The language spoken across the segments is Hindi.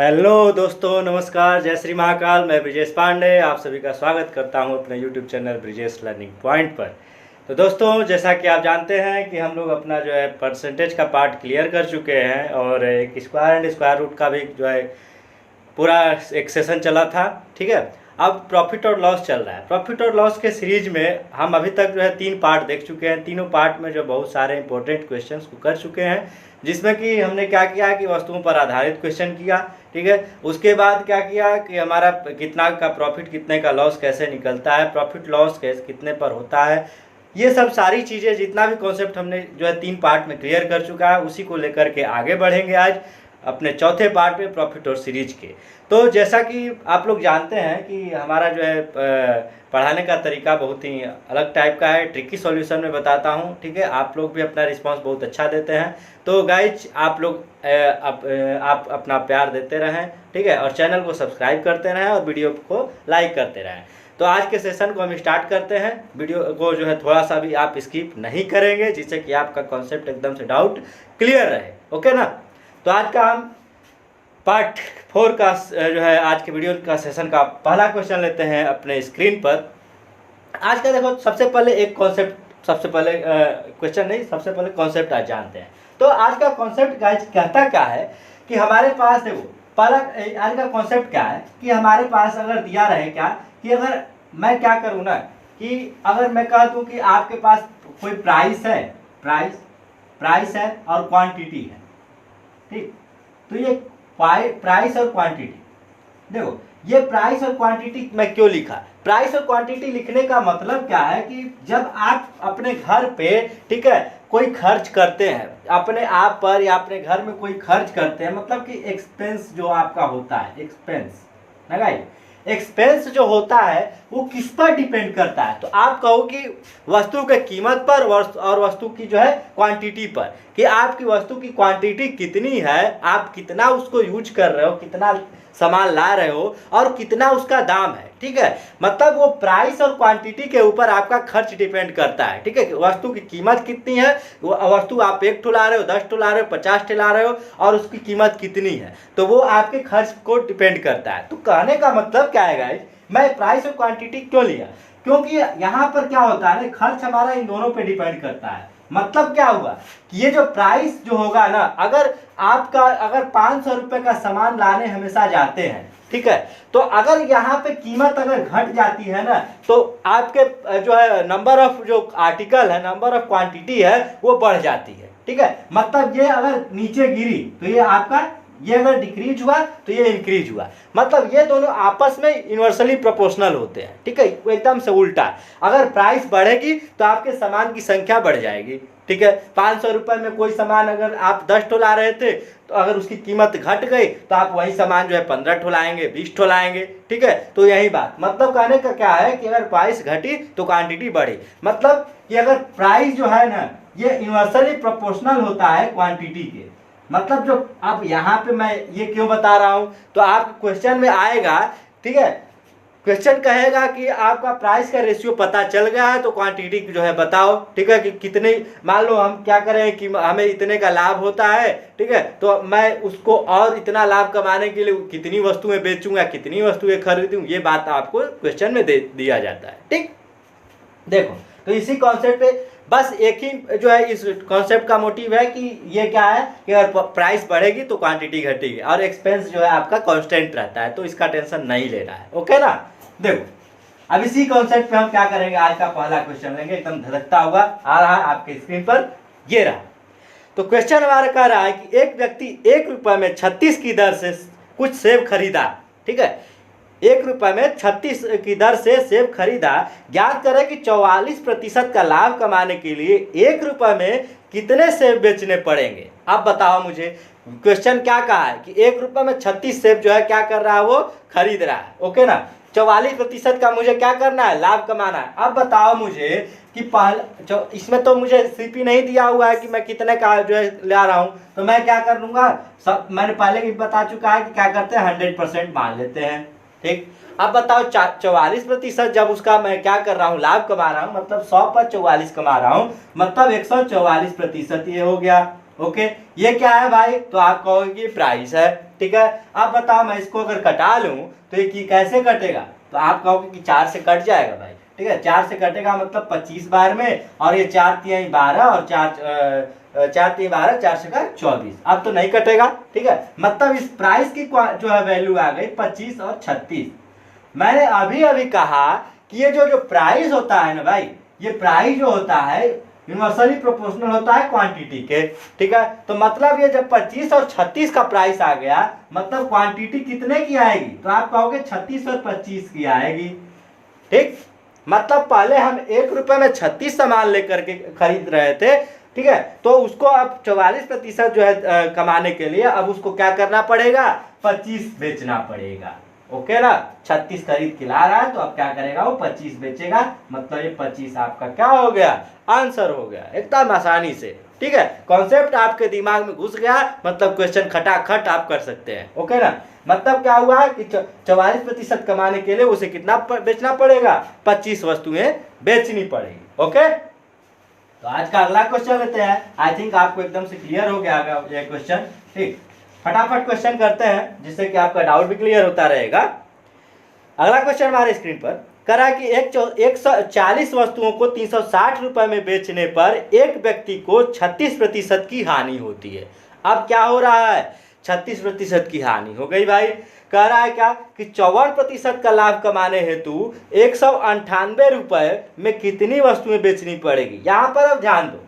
हेलो दोस्तों, नमस्कार, जय श्री महाकाल। मैं ब्रिजेश पांडे आप सभी का स्वागत करता हूं अपने YouTube channel Brijesh learning point पर। तो दोस्तों, जैसा कि आप जानते हैं कि हम लोग अपना जो है परसेंटेज का पार्ट क्लियर कर चुके हैं और एक स्क्वायर एंड स्क्वायर रूट का भी जो है पूरा एक सेशन चला था। ठीक है, अब प्रॉफिट और लॉस चल रहा है। प्रॉफिट और लॉस के सीरीज में हम अभी तक जो है 3 पार्ट देख चुके हैं। तीनों पार्ट में जो बहुत सारे इंपॉर्टेंट क्वेश्चंस को कर चुके हैं, जिसमें कि हमने क्या किया कि वस्तुओं पर आधारित क्वेश्चन किया। ठीक है, उसके बाद क्या किया कि हमारा कितना का प्रॉफिट, कितने का लॉस कैसे निकलता है, प्रॉफिट लॉस कैसे कितने पर होता है, ये सब सारी चीज़ें, जितना भी कॉन्सेप्ट हमने जो है 3 पार्ट में क्लियर कर चुका है, उसी को लेकर के आगे बढ़ेंगे आज अपने चौथे पार्ट में प्रॉफिट और सीरीज के। तो जैसा कि आप लोग जानते हैं कि हमारा जो है पढ़ाने का तरीका बहुत ही अलग टाइप का है, ट्रिकी सॉल्यूशन में बताता हूं। ठीक है, आप लोग भी अपना रिस्पांस बहुत अच्छा देते हैं। तो गाइज आप लोग आप अपना प्यार देते रहें, ठीक है, और चैनल को सब्सक्राइब करते रहें और वीडियो को लाइक करते रहें। तो आज के सेशन को हम स्टार्ट करते हैं। वीडियो को जो है थोड़ा सा भी आप स्किप नहीं करेंगे, जिससे कि आपका कॉन्सेप्ट एकदम से डाउट क्लियर रहे। ओके ना। तो आज का हम पार्ट 4 का जो है आज के वीडियो का सेशन का पहला क्वेश्चन लेते हैं अपने स्क्रीन पर। आज का देखो, सबसे पहले एक कॉन्सेप्ट, सबसे पहले क्वेश्चन नहीं, सबसे पहले कॉन्सेप्ट आज जानते हैं। तो आज का कॉन्सेप्ट गाइस कहता क्या है कि हमारे पास, देखो पहला आज का कॉन्सेप्ट क्या है कि हमारे पास अगर दिया रहे क्या कि अगर मैं क्या करूँ ना कि अगर मैं कह दूँ कि आपके पास कोई प्राइस है, प्राइस है और क्वांटिटी है। ठीक, तो ये प्राइस और क्वांटिटी, देखो ये प्राइस और क्वांटिटी मैं क्यों लिखा। प्राइस और क्वांटिटी लिखने का मतलब क्या है कि जब आप अपने घर पे, ठीक है, कोई खर्च करते हैं अपने आप पर या अपने घर में कोई खर्च करते हैं, मतलब कि एक्सपेंस जो आपका होता है, एक्सपेंस ना गाइस, एक्सपेंस जो होता है वो किस पर डिपेंड करता है। तो आप कहो कि वस्तु के कीमत पर और वस्तु की जो है क्वांटिटी पर, कि आपकी वस्तु की क्वांटिटी कितनी है, आप कितना उसको यूज कर रहे हो, कितना सामान ला रहे हो और कितना उसका दाम है। ठीक है, मतलब वो प्राइस और क्वांटिटी के ऊपर आपका खर्च डिपेंड करता है। ठीक है, वस्तु की कीमत कितनी है, वो वस्तु आप 1 ठो ला रहे हो, 10 ठो ला रहे हो, 50 ठो ला रहे हो, और उसकी कीमत कितनी है, तो वो आपके खर्च को डिपेंड करता है। तो कहने का मतलब क्या है गाइस, मैं प्राइस और क्वांटिटी क्यों लिया, क्योंकि यहाँ पर क्या होता है ना, खर्च हमारा इन दोनों पे डिपेंड करता है। मतलब क्या हुआ कि ये जो प्राइस जो होगा ना, अगर आपका अगर 500 रुपए का सामान लाने हमेशा जाते हैं, ठीक है, तो अगर यहाँ पे कीमत अगर घट जाती है ना, तो आपके जो है नंबर ऑफ जो आर्टिकल है, नंबर ऑफ क्वांटिटी है, वो बढ़ जाती है। ठीक है, मतलब ये अगर नीचे गिरी तो ये आपका, ये अगर डिक्रीज हुआ तो ये इंक्रीज हुआ, मतलब ये दोनों आपस में इन्वर्सली प्रोपोर्शनल होते हैं। ठीक है, वो एकदम से उल्टा, अगर प्राइस बढ़ेगी तो आपके सामान की संख्या बढ़ जाएगी। ठीक है, 500 रुपए में कोई सामान अगर आप 10 ठो ला रहे थे, तो अगर उसकी कीमत घट गई तो आप वही सामान जो है 15 ठो लाएंगे, 20 ठो लाएंगे। ठीक है, तो यही बात, मतलब कहने का क्या है कि अगर प्राइस घटी तो क्वांटिटी बढ़ी, मतलब कि अगर प्राइस जो है ना, ये इन्वर्सली प्रोपोर्शनल होता है क्वांटिटी के। मतलब जो अब यहाँ पे मैं ये क्यों बता रहा हूँ, तो आप क्वेश्चन में आएगा, ठीक है, क्वेश्चन कहेगा कि आपका प्राइस का रेशियो पता चल गया है, तो क्वांटिटी जो है बताओ। ठीक है, कि कितनी, मान लो हम क्या करें कि हमें इतने का लाभ होता है, ठीक है, तो मैं उसको और इतना लाभ कमाने के लिए कितनी वस्तुएं बेचूंगा, कितनी वस्तुएं खरीदूं, ये बात आपको क्वेश्चन में दे दिया जाता है। ठीक, देखो, तो इसी कॉन्सेप्ट पे बस एक ही जो है इस कॉन्सेप्ट का मोटिव है कि ये क्या है कि अगर प्राइस बढ़ेगी तो क्वांटिटी घटेगी और एक्सपेंस जो है आपका कांस्टेंट रहता है, तो इसका टेंशन नहीं लेना है। ओके ना। देखो, अब इसी कॉन्सेप्ट पे हम क्या करेंगे, आज का पहला क्वेश्चन लेंगे, एकदम धड़कता हुआ आ रहा है आपके स्क्रीन पर, ये रहा। तो क्वेश्चन हमारा कह रहा है कि एक व्यक्ति 1 रुपये में 36 की दर से कुछ सेब खरीदा। ठीक है, 1 रुपये में 36 की दर से सेब खरीदा। ज्ञात करें कि 44% का लाभ कमाने के लिए 1 रुपये में कितने सेब बेचने पड़ेंगे। अब बताओ मुझे, क्वेश्चन क्या कहा है कि 1 रुपये में 36 सेब जो है क्या कर रहा है, वो खरीद रहा है। ओके ना, 44% का मुझे क्या करना है, लाभ कमाना है। अब बताओ मुझे कि पहले इसमें तो मुझे सीपी नहीं दिया हुआ है कि मैं कितने का जो है ला रहा हूँ, तो मैं क्या कर लूँगा, सब मैंने पहले भी बता चुका है कि क्या करते हैं, 100% मान लेते हैं। ठीक, अब बताओ 44% जब उसका मैं क्या कर रहा हूँ, लाभ कमा रहा हूँ, मतलब 100 पर 44 कमा रहा हूँ, मतलब 144% ये हो गया। ओके, ये क्या है भाई, तो आप कहोगे कि प्राइस है। ठीक है। अब बताओ मैं इसको अगर कटा लूँ तो ये कैसे कटेगा, तो आप कहोगे कि 4 से कट जाएगा भाई, ठीक है। 4 से कटेगा मतलब 25 बार में, और ये 4 तिहाई 12 और 4 तिहाई 12, 4 से का 24। अब तो नहीं कटेगा, ठीक है। मतलब इस प्राइस की जो है वैल्यू आ गई 25 और 36। मैंने अभी अभी कहा कि ये जो प्राइस होता है ना भाई, ये प्राइस जो होता है यूनिवर्सली प्रोपोर्शनल होता है क्वांटिटी के, ठीक है। तो मतलब ये जब 25 और 36 का प्राइस आ गया, मतलब क्वांटिटी कितने की आएगी, तो आप कहोगे 36 और 25 की आएगी, ठीक। मतलब पहले हम 1 रुपए में 36 सामान लेकर के खरीद रहे थे, ठीक है। तो उसको अब 44% जो है कमाने के लिए अब उसको क्या करना पड़ेगा, 25 बेचना पड़ेगा, ओके ना। 36 खरीद के ला रहा है तो अब क्या करेगा, वो 25 बेचेगा, मतलब ये 25 आपका क्या हो गया, आंसर हो गया एकदम आसानी से, ठीक है। कॉन्सेप्ट आपके दिमाग में घुस गया, मतलब क्वेश्चन खटाखट आप कर सकते हैं, ओके ना। मतलब क्या हुआ कि 44% कमाने के लिए उसे कितना बेचना पड़ेगा, 25 वस्तुएं बेचनी पड़ेगी, ओके। तो आज का अगला क्वेश्चन लेते हैं। आई थिंक आपको एकदम से क्लियर हो गया ये क्वेश्चन, ठीक। फटाफट क्वेश्चन करते हैं जिससे कि आपका डाउट भी क्लियर होता रहेगा। अगला क्वेश्चन हमारे स्क्रीन पर करा कि 140 वस्तुओं को 360 रुपए में बेचने पर एक व्यक्ति को 36% की हानि होती है। अब क्या हो रहा है, 36% की हानि हो गई भाई। कह रहा है क्या कि 54% का लाभ कमाने हेतु 198 रुपए में कितनी वस्तुएं बेचनी पड़ेगी। यहाँ पर अब ध्यान दो,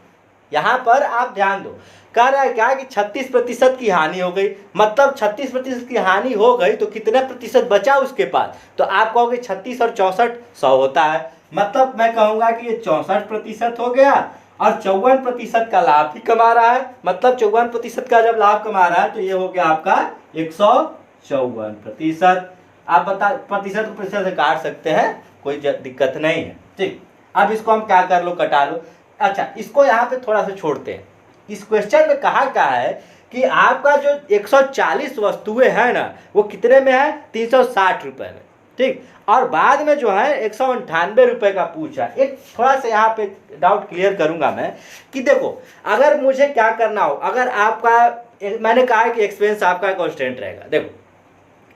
यहाँ पर आप ध्यान दो। कह रहा है क्या कि 36% की हानि हो गई, मतलब 36% की हानि हो गई तो कितना प्रतिशत बचा उसके पास, तो आप कहोगे 36 और 64 100 होता है। मतलब मैं कहूँगा कि ये 64% हो गया, और 54% का लाभ भी कमा रहा है, मतलब 54% का जब लाभ कमा रहा है तो ये हो गया आपका 154%। आप बता प्रतिशत को प्रतिशत से काट सकते हैं, कोई दिक्कत नहीं है, ठीक। अब इसको हम क्या कर लो, कटा लो। अच्छा, इसको यहाँ पे थोड़ा सा छोड़ते हैं। इस क्वेश्चन में कहा क्या है कि आपका जो 140 वस्तुएं हैं ना, वो कितने में है, 360 रुपए में, ठीक। और बाद में जो है 198 रुपए का पूछा। एक थोड़ा सा यहाँ पे डाउट क्लियर करूंगा मैं कि देखो, अगर मुझे क्या करना हो, अगर आपका, मैंने कहा कि एक्सपेंस आपका कांस्टेंट रहेगा, देखो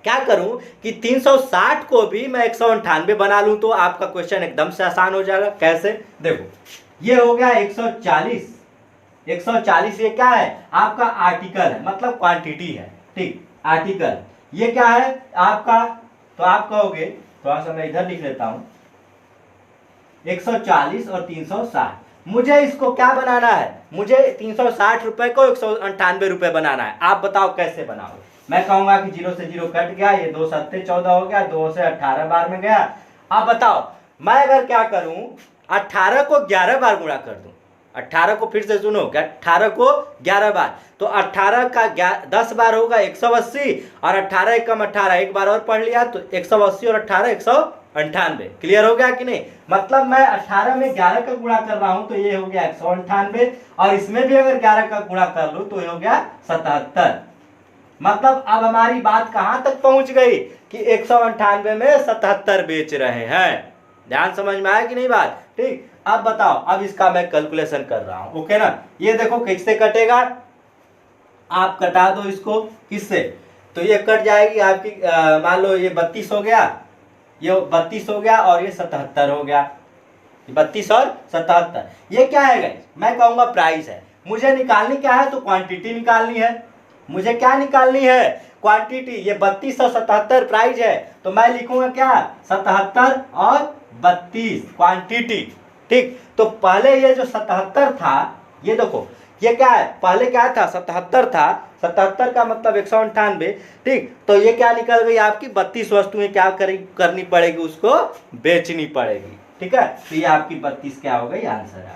क्या करूं कि 360 को भी मैं 198 बना लूं तो आपका क्वेश्चन एकदम से आसान हो जाएगा। कैसे, देखो ये हो गया 140 ये क्या है, आपका आर्टिकल है, मतलब क्वांटिटी है, ठीक। आर्टिकल ये क्या है आपका, तो आप कहोगे, थोड़ा सा मैं इधर लिख लेता हूं, 140 और 360। मुझे इसको क्या बनाना है, मुझे 360 रुपए को 198 रुपए बनाना है। आप बताओ कैसे बनाओ। मैं कहूंगा कि 0 से 0 कट गया, ये 2 सत्ते 14 हो गया, 2 से 18 बार में गया। अब बताओ मैं अगर क्या करूं, 18 को 11 बार गुणा कर दूं, 18 को फिर से सुनो, 18 को 11 बार, तो 18 का 10 बार होगा 180, और 18 एकम 18, एक बार और पढ़ लिया तो 180 और 18 198। क्लियर हो गया कि नहीं। मतलब मैं 18 में 11 का गुणा कर रहा हूं तो ये हो गया 198, और इसमें भी अगर 11 का गुणा कर लूं तो ये हो गया 77। मतलब अब हमारी बात कहां तक पहुंच गई कि 198 में 77 बेच रहे हैं। ध्यान समझ में आया कि नहीं बात, ठीक। अब बताओ, अब इसका मैं कैलकुलेशन कर रहा हूं, ओके ना। ये देखो किससे कटेगा, आप कटा दो इसको, किससे, तो ये कट जाएगी आपकी, मान लो ये 32 हो गया, ये 32 हो गया, और ये 77 हो गया, 32 और 77। ये क्या है गाइस, मैं कहूंगा प्राइस है। मुझे निकालनी क्या है, तो क्वांटिटी निकालनी है। मुझे क्या निकालनी है, क्वांटिटी। ये 32 और 77 प्राइस है, तो मैं लिखूंगा क्या, 77 और 32 क्वांटिटी, ठीक। तो पहले ये जो 77 था, ये देखो ये क्या है, पहले क्या था, 77 था, 77 का मतलब 198, ठीक। तो ये क्या निकल गई आपकी, 32 वस्तुएं क्या करनी पड़ेगी, उसको बेचनी पड़ेगी, ठीक है। तो ये आपकी 32 क्या हो गई, आंसर आ गई।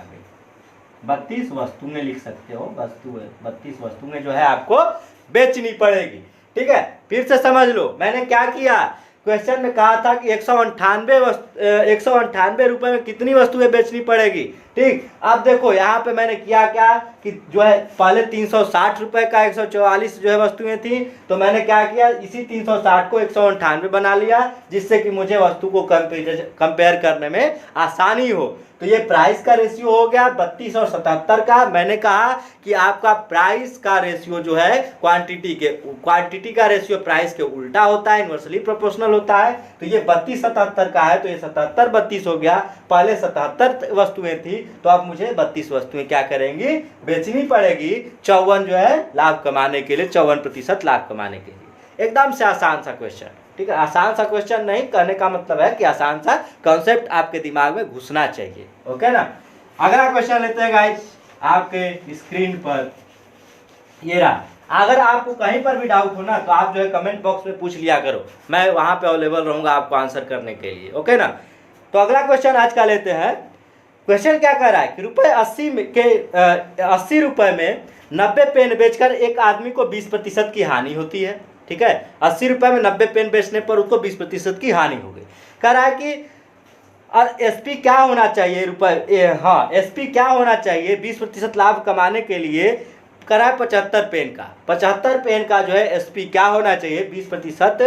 32 वस्तुएं लिख सकते हो, 32 वस्तुएं जो है आपको बेचनी पड़ेगी, ठीक है। फिर से समझ लो मैंने क्या किया, क्वेश्चन में कहा था कि 198 रुपए में कितनी वस्तुएं बेचनी पड़ेगी, ठीक। अब देखो यहाँ पे मैंने किया क्या कि जो है पहले 360 रुपये का 144 जो है वस्तुएं थी, तो मैंने क्या किया, इसी 360 को 198 बना लिया, जिससे कि मुझे वस्तु को कंपेयर करने में आसानी हो। तो ये प्राइस का रेशियो हो गया 32 और 77 का। मैंने कहा कि आपका प्राइस का रेशियो जो है क्वांटिटी का रेशियो प्राइस के उल्टा होता है, इन्वर्सली प्रोपोर्शनल होता है। तो ये 32 77 का है, तो ये 77 32 हो गया। पहले 77 वस्तुएं थी, तो अब मुझे 32 वस्तुएं क्या करेंगी, बेचनी पड़ेगी 54 जो है लाभ कमाने के लिए, 54% लाभ कमाने के लिए। एकदम से आसान सा क्वेश्चन, ठीक है। आसान सा क्वेश्चन नहीं, कहने का मतलब है कि आसान सा कॉन्सेप्ट आपके दिमाग में घुसना चाहिए, ओके ना। अगला क्वेश्चन लेते हैं गाइस, आपके स्क्रीन पर ये रहा। अगर आपको कहीं पर भी डाउट हो ना, तो आप जो है कमेंट बॉक्स में पूछ लिया करो, मैं वहां पे अवेलेबल रहूंगा आपको आंसर करने के लिए, ओके ना। तो अगला क्वेश्चन आज का लेते हैं। क्वेश्चन क्या कह रहा है कि ₹80 में 90 पेन बेचकर एक आदमी को 20% की हानि होती है, ठीक है। 80 रुपए में 90 पेन बेचने पर उसको 20% की हानि हो गई। कह रहा है कि और एसपी क्या होना चाहिए हाँ, एसपी क्या होना चाहिए 20% लाभ कमाने के लिए। करा है 75 पेन का, 75 पेन का जो है एसपी क्या होना चाहिए 20%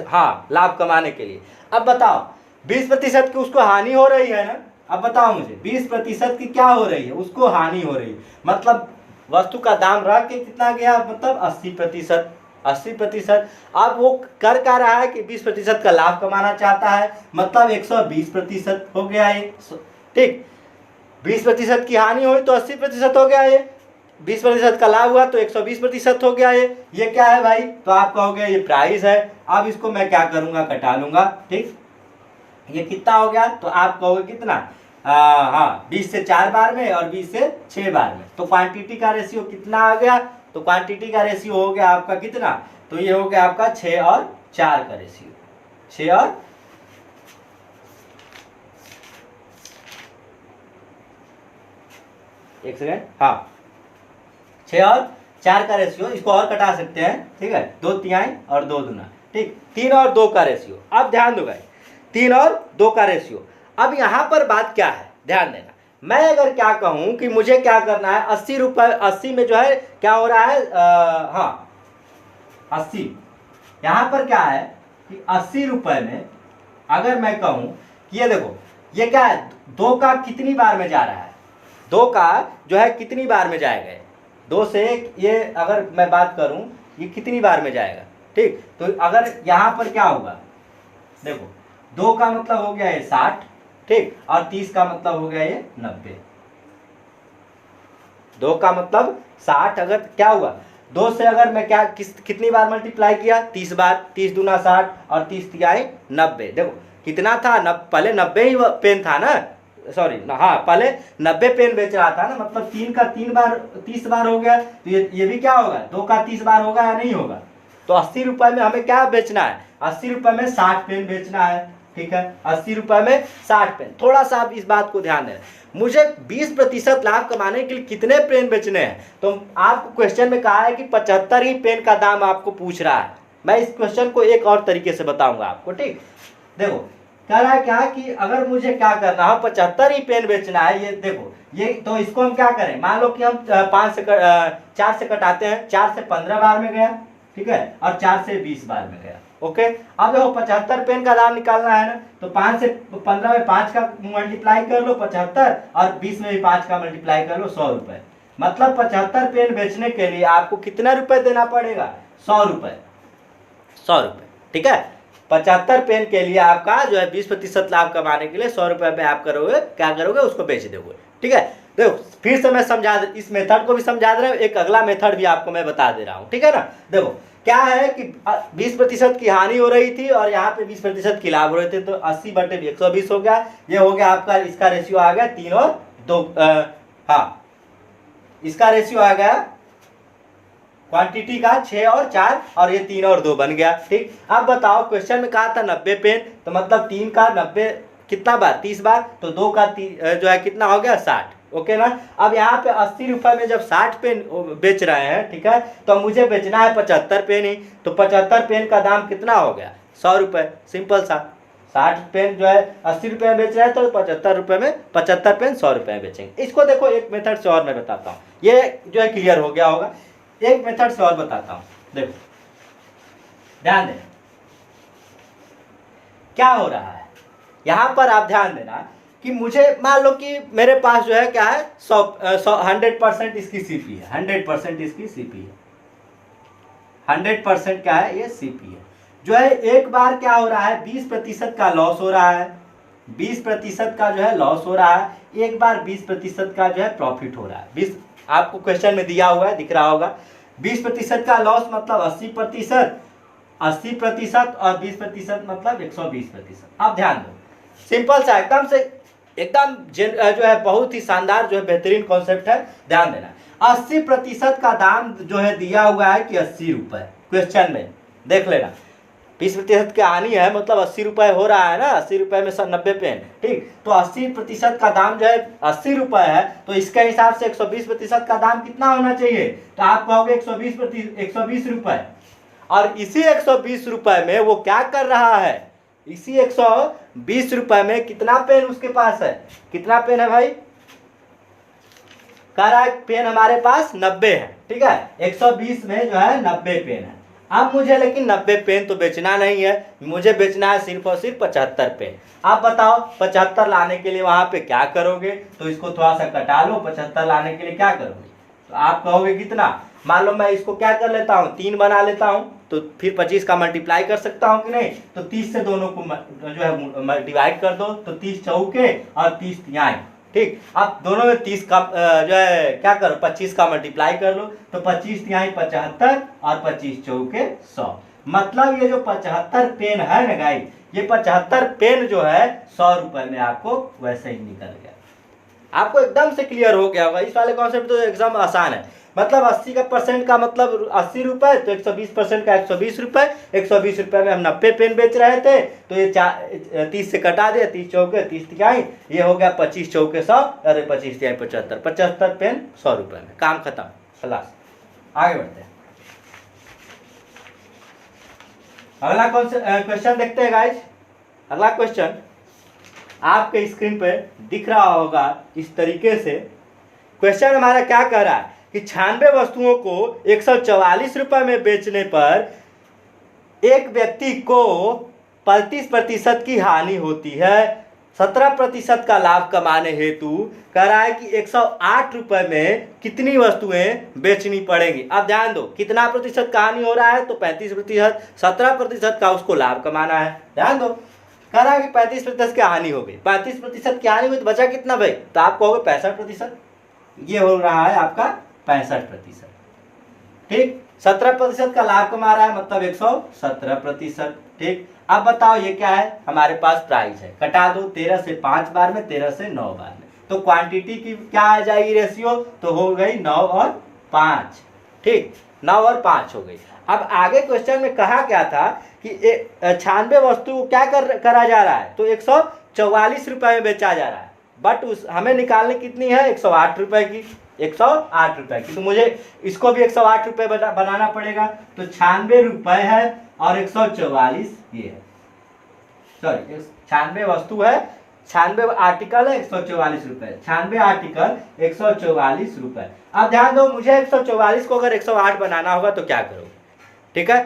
हाँ लाभ कमाने के लिए। अब बताओ 20% की उसको हानि हो रही है ना। अब बताओ मुझे 20% की क्या हो रही है, उसको हानि हो रही है। मतलब वस्तु का दाम रख के कितना गया, मतलब 80%। 80%। अब वो कर क्या रहा है कि 20% का लाभ कमाना चाहता है, मतलब 120% हो गया ये, ठीक। 20% की हानि हुई तो 80% हो गया ये, 20% का लाभ हुआ तो 120% हो गया ये क्या है भाई, तो आप कहोगे ये प्राइस है। अब इसको मैं क्या करूंगा, कटा लूंगा, ठीक। ये कितना हो गया, तो आप कहोगे कितना, हाँ 20 से 4 बार में और 20 से 6 बार में। तो क्वांटिटी का रेशियो कितना आ गया, तो क्वांटिटी का रेशियो हो गया आपका कितना, तो ये हो गया आपका 6 और 4 का रेशियो, 6 और एक सेकेंड, हाँ 6 और 4 का रेशियो। इसको और कटा सकते हैं, ठीक है, 2 तिहाई और 2 दूना, ठीक। 3 और 2 का रेशियो। अब ध्यान दो भाई, 3 और 2 का रेशियो। अब यहाँ पर बात क्या है, ध्यान देना। मैं अगर क्या कहूँ कि मुझे क्या करना है, 80 रुपये, 80 में जो है क्या हो रहा है, हाँ 80। यहाँ पर क्या है कि 80 रुपये में अगर मैं कहूँ कि ये देखो, ये क्या है, 2 का कितनी बार में जा रहा है, 2 का जो है कितनी बार में जाएगा, 2 से ये अगर मैं बात करूं ये कितनी बार में जाएगा, ठीक। तो अगर यहाँ पर क्या होगा, देखो 2 का मतलब हो गया ये 60, ठीक, और 30 का मतलब हो गया ये 90। 2 का मतलब 60, अगर क्या हुआ 2 से अगर मैं क्या कितनी बार मल्टीप्लाई किया, 30 बार, 30 दूना 60 और 30 तिहाई 90। देखो कितना था, पहले 90 ही पेन था ना, सॉरी हाँ पहले 90 पेन बेच रहा था ना, मतलब 3 का 3 बार 30 बार हो गया। तो ये भी क्या होगा, 2 का 30 बार होगा या नहीं होगा। तो 80 रुपये में हमें क्या बेचना है, 80 रुपये में 60 पेन बेचना है, ठीक है। 80 रुपये में 60 पेन। थोड़ा सा आप इस बात को ध्यान दें, मुझे 20% लाभ कमाने के लिए कितने पेन बेचने हैं। तो आपको क्वेश्चन में कहा है कि 75 ही पेन का दाम आपको पूछ रहा है। मैं इस क्वेश्चन को एक और तरीके से बताऊंगा आपको, ठीक। देखो कह रहा है क्या कि अगर मुझे क्या करना हो, 75 ही पेन बेचना है, ये देखो ये, तो इसको हम क्या करें, मान लो कि हम 4 से कटाते हैं, 4 से 15 बार में गया, ठीक है, और 4 से 20 बार में गया, ओके। अब देखो 75 पेन का दाम निकालना है ना, तो 5 से 15 में 5 का मल्टीप्लाई कर लो 75, और 20 में भी 5 का मल्टीप्लाई कर लो 100 रुपए। मतलब 75 पेन बेचने के लिए आपको कितना रुपए देना पड़ेगा, 100 रुपए, 100 रुपए, ठीक है। 75 पेन के लिए आपका जो है 20% लाभ कमाने के लिए 100 रुपए पे आप करोगे, क्या करोगे, उसको बेच दोगे, ठीक है। देखो फिर से मैं समझा, इस मेथड को भी समझा दे रहा हूँ, एक अगला मेथड भी आपको मैं बता दे रहा हूँ, ठीक है ना। देखो क्या है कि 20% की हानि हो रही थी और यहाँ पे 20% की लाभ हो रहे थे, तो 80/120 हो गया। ये हो गया आपका, इसका रेशियो आ गया 3 और 2, हाँ इसका रेशियो आ गया क्वांटिटी का 6 और 4, और ये 3 और 2 बन गया, ठीक। अब बताओ क्वेश्चन में कहा था 90 पेन, तो मतलब 3 का 90 कितना बार, 30 बार, तो 2 का जो है कितना हो गया 60, ओके ना। अब यहाँ पे 80 रुपये में जब 60 पेन बेच रहे हैं, ठीक है, तो मुझे बेचना है 75 पेन ही, तो 75 पेन का दाम कितना हो गया, 100 रुपये, सिंपल सा 60 पेन जो है 80 रुपये में बेच रहा है तो 75 रुपये में 75 पेन 100 रुपये में बेचेंगे। इसको देखो एक मेथड से और मैं बताता हूँ, ये जो है क्लियर हो गया होगा। एक मेथड से और बताता हूँ, देखो ध्यान देना क्या हो रहा है। यहाँ पर आप ध्यान देना कि मुझे मान लो कि मेरे पास जो है क्या है 100% इसकी सीपी है, 100% इसकी सीपी है, 100% क्या है ये सीपी है। जो है एक बार क्या हो रहा है 20% का लॉस हो रहा है, 20% का जो है लॉस हो रहा है, एक बार 20% का जो है प्रॉफिट हो रहा है। 20 आपको क्वेश्चन में दिया हुआ है, दिख रहा होगा। 20% का लॉस मतलब 80%, 80% और 20% मतलब 120%। अब ध्यान दो, सिंपल सा एकदम जो है बहुत ही शानदार जो है बेहतरीन कॉन्सेप्ट है, ध्यान देना। 80% का दाम जो है दिया हुआ है कि 80 रुपये, क्वेश्चन में देख लेना। 20% की हानि है मतलब 80 रुपये हो रहा है ना, 80 रुपये में 90 पेन, ठीक। तो 80% का दाम जो है 80 रुपये है, तो इसके हिसाब से 120% का दाम कितना होना चाहिए? तो आप कहोगे 120 रुपये। और इसी 120 रुपये में वो क्या कर रहा है, इसी 120 रुपये में कितना पेन उसके पास है, कितना पेन है भाई? कह रहा है पेन हमारे पास 90 है, ठीक है। 120 में जो है 90 पेन है। अब मुझे लेकिन 90 पेन तो बेचना नहीं है, मुझे बेचना है सिर्फ और सिर्फ 75 पेन। आप बताओ 75 लाने के लिए वहां पे क्या करोगे? तो इसको थोड़ा सा कटा लो, 75 लाने के लिए क्या करोगे? तो आप कहोगे कितना? मान लो मैं इसको क्या कर लेता हूँ, 3 बना लेता हूँ, तो फिर 25 का मल्टीप्लाई कर सकता हूँ कि नहीं? तो 30 से दोनों को जो है डिवाइड कर दो, तो 30 चौके और 30 तिहाई, ठीक। अब दोनों में 30 का जो है क्या करो, 25 का मल्टीप्लाई कर लो, तो 25 तिहाई 75 और 25 चौके 100। मतलब ये जो 75 पेन है ना गाइस, ये 75 पेन जो है 100 रुपये में आपको वैसे ही निकल गया। आपको एकदम से क्लियर हो गया होगा। इस वाले कॉन्सेप्ट तो एकदम आसान है। मतलब 80% का मतलब 80 रुपये, तो 120% का 120 रुपये। 120 रुपये में हम 90 पेन बेच रहे थे, तो ये 30 से कटा दिया, 30 चौके 30 तिहाई, ये हो गया 25 चौके 100, अरे 25 तिहाई 75, 75 पेन 100 रुपये में, काम खत्म, खलास। आगे बढ़ते हैं, अगला क्वेश्चन देखते हैं गाइज। अगला क्वेश्चन आपके स्क्रीन पे दिख रहा होगा इस तरीके से। क्वेश्चन हमारा क्या कह रहा है कि 96 वस्तुओं को 144 रुपये में बेचने पर एक व्यक्ति को 35% की हानि होती है। 17% का लाभ कमाने हेतु कह रहा है कि 108 रुपये में कितनी वस्तुएं बेचनी पड़ेंगी। अब ध्यान दो, कितना प्रतिशत का हानि हो रहा है? तो 35%। 17% का उसको लाभ कमाना है। ध्यान दो, कह रहा है कि 35% की हानि हो गई। 35% की हानि हुई तो बचा कितना भाई? तो आप कहोगे 65%। ये हो रहा है आपका 65%, ठीक। 17% का लाभ कमा रहा है मतलब 117%, ठीक। अब बताओ ये क्या है? हमारे पास प्राइस है, कटा दो 13 से 5 बार में, 13 से 9 बार में, तो क्वांटिटी की क्या आ जाएगी रेशियो? तो हो गई 9 और 5, ठीक, 9 और 5 हो गई। अब आगे क्वेश्चन में कहा क्या था कि 96 वस्तु क्या करा जा रहा है? तो 144 रुपये में बेचा जा रहा है, बट हमें निकालने कितनी है? 108 रुपये की, 108 रुपये की। तो मुझे इसको भी 108 रुपये बनाना पड़ेगा। तो 96 रुपये है और 144 ये है, सॉरी 96 वस्तु है, 96 आर्टिकल है, 144 रुपये, 96 आर्टिकल 144 रुपये। अब ध्यान दो, मुझे 144 को अगर 108 बनाना होगा तो क्या करोगे? ठीक है,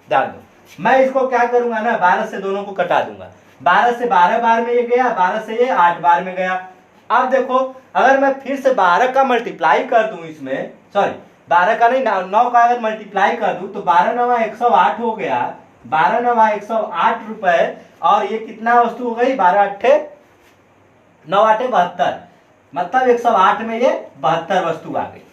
ध्यान दो, मैं इसको क्या करूंगा ना, 12 से दोनों को कटा दूंगा। 12 से 12 बार में ये गया, 12 से ये 8 बार में गया। अब देखो, अगर मैं फिर से 12 का मल्टीप्लाई कर दूं इसमें, सॉरी 12 का नहीं, 9 का अगर मल्टीप्लाई कर दूं तो 12 9 108 हो गया, 12 9 108 रुपये। और ये कितना वस्तु हो गई? 12 8 9 8 72, मतलब 108 में ये 72 वस्तु आ गई,